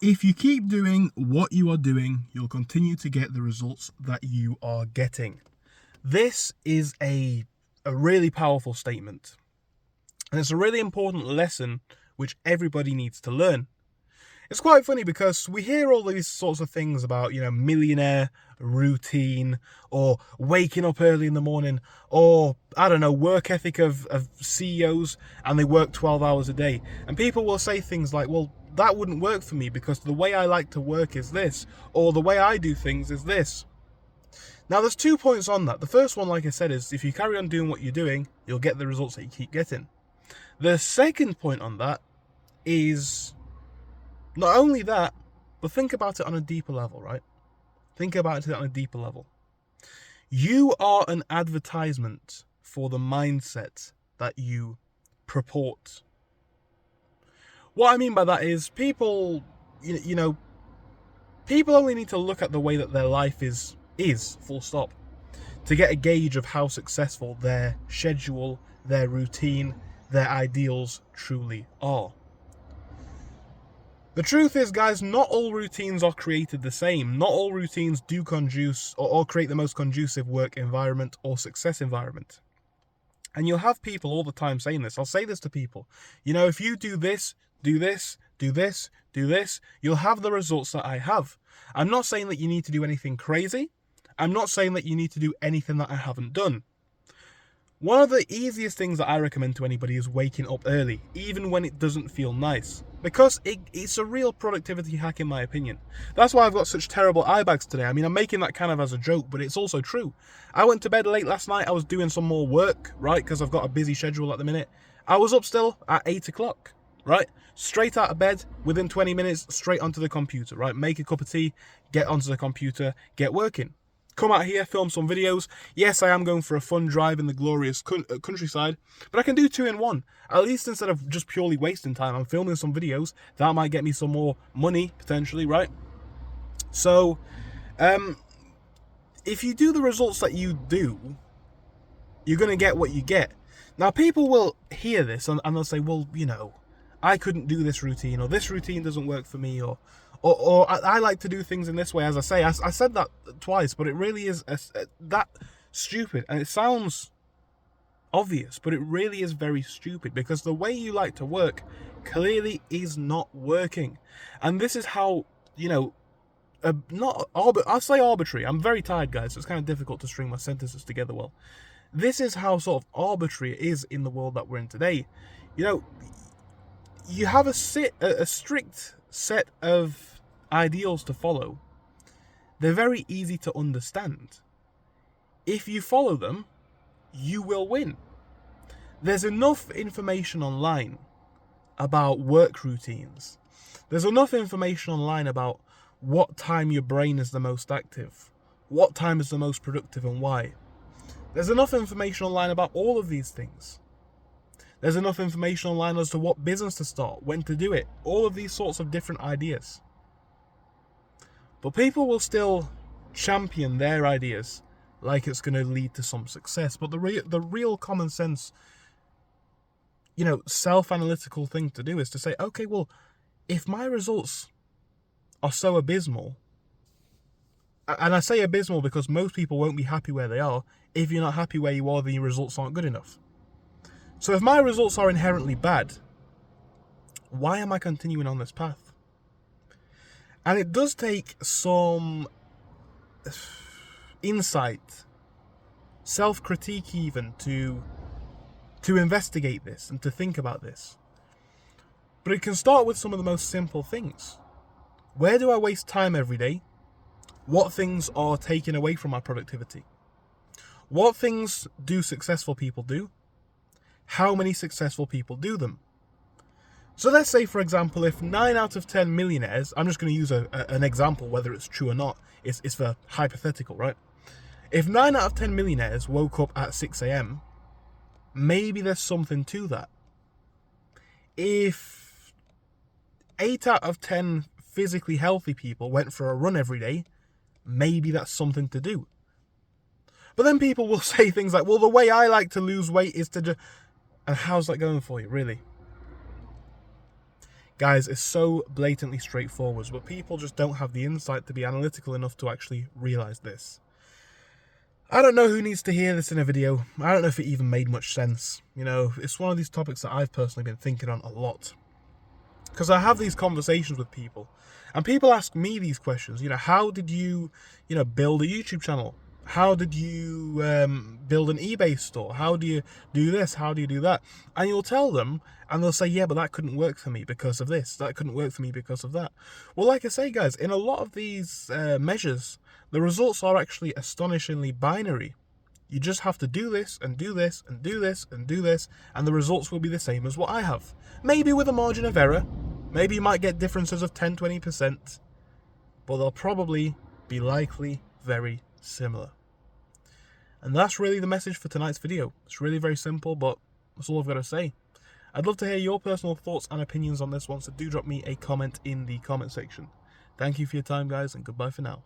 If you keep doing what you are doing, you'll continue to get the results that you are getting. This is a really powerful statement. And it's a really important lesson which everybody needs to learn. It's quite funny because we hear all these sorts of things about, millionaire routine, or waking up early in the morning, or, I don't know, work ethic of CEOs, and they work 12 hours a day. And people will say things like, well, that wouldn't work for me because the way I like to work is this, or the way I do things is this. Now, there's 2 points on that. The first one, like I said, is if you carry on doing what you're doing, you'll get the results that you keep getting. The second point on that is not only that, but think about it on a deeper level, right? Think about it on a deeper level. You are an advertisement for the mindset that you purport. What I mean by that is people, people only need to look at the way that their life is full stop, to get a gauge of how successful their schedule, their routine, their ideals truly are. The truth is, guys, not all routines are created the same. Not all routines do conduce or create the most conducive work environment or success environment. And you'll have people all the time saying this. I'll say this to people. If you do this, do this, do this, do this, you'll have the results that I have. I'm not saying that you need to do anything crazy. I'm not saying that you need to do anything that I haven't done. One of the easiest things that I recommend to anybody is waking up early, even when it doesn't feel nice. Because it's a real productivity hack, in my opinion. That's why I've got such terrible eye bags today. I mean, I'm making that kind of as a joke, but it's also true. I went to bed late last night. I was doing some more work, right? Because I've got a busy schedule at the minute. I was up still at 8 o'clock, right? Straight out of bed, within 20 minutes, straight onto the computer, right? Make a cup of tea, get onto the computer, get working. Come out here, film some videos. Yes, I am going for a fun drive in the glorious countryside, but I can do 2 in 1. At least instead of just purely wasting time, I'm filming some videos. That might get me some more money, potentially, right? So, if you do the results that you do, you're going to get what you get. Now, people will hear this and they'll say, well, I couldn't do this routine, or this routine doesn't work for me, or I like to do things in this way. As I say, I said that twice, but it really is that stupid. And it sounds obvious, but it really is very stupid, because the way you like to work clearly is not working. And this is how, I'll say arbitrary. I'm very tired, guys, so it's kind of difficult to string my sentences together well. This is how sort of arbitrary it is in the world that we're in today. You have a strict set of ideals to follow. They're very easy to understand. If you follow them, you will win. There's enough information online about work routines. There's enough information online about what time your brain is the most active, what time is the most productive, and why. There's enough information online about all of these things. There's enough information online as to what business to start, when to do it, all of these sorts of different ideas. But people will still champion their ideas like it's going to lead to some success. But the real common sense, self-analytical thing to do is to say, okay, well, if my results are so abysmal, and I say abysmal because most people won't be happy where they are. If you're not happy where you are, then your results aren't good enough. So if my results are inherently bad, why am I continuing on this path? And it does take some insight, self-critique even, to investigate this and to think about this. But it can start with some of the most simple things. Where do I waste time every day? What things are taken away from my productivity? What things do successful people do? How many successful people do them? So let's say, for example, if 9 out of 10 millionaires, I'm just going to use an example, whether it's true or not, it's for hypothetical, right? If 9 out of 10 millionaires woke up at 6 a.m., maybe there's something to that. If 8 out of 10 physically healthy people went for a run every day, maybe that's something to do. But then people will say things like, well, the way I like to lose weight is to just... And how's that going for you, really? Guys, it's so blatantly straightforward, but people just don't have the insight to be analytical enough to actually realize this. I don't know who needs to hear this in a video. I don't know if it even made much sense. You know, it's one of these topics that I've personally been thinking on a lot. Because I have these conversations with people, and people ask me these questions. You know, how did you, build a YouTube channel? How did you build an eBay store? How do you do this? How do you do that? And you'll tell them, and they'll say, yeah, but that couldn't work for me because of this. That couldn't work for me because of that. Well, like I say, guys, in a lot of these measures, the results are actually astonishingly binary. You just have to do this, and do this, and do this, and do this, and the results will be the same as what I have. Maybe with a margin of error. Maybe you might get differences of 10, 20%, but they'll probably be likely very similar. And that's really the message for tonight's video. It's really very simple, but that's all I've got to say. I'd love to hear your personal thoughts and opinions on this one, so do drop me a comment in the comment section. Thank you for your time, guys, and goodbye for now.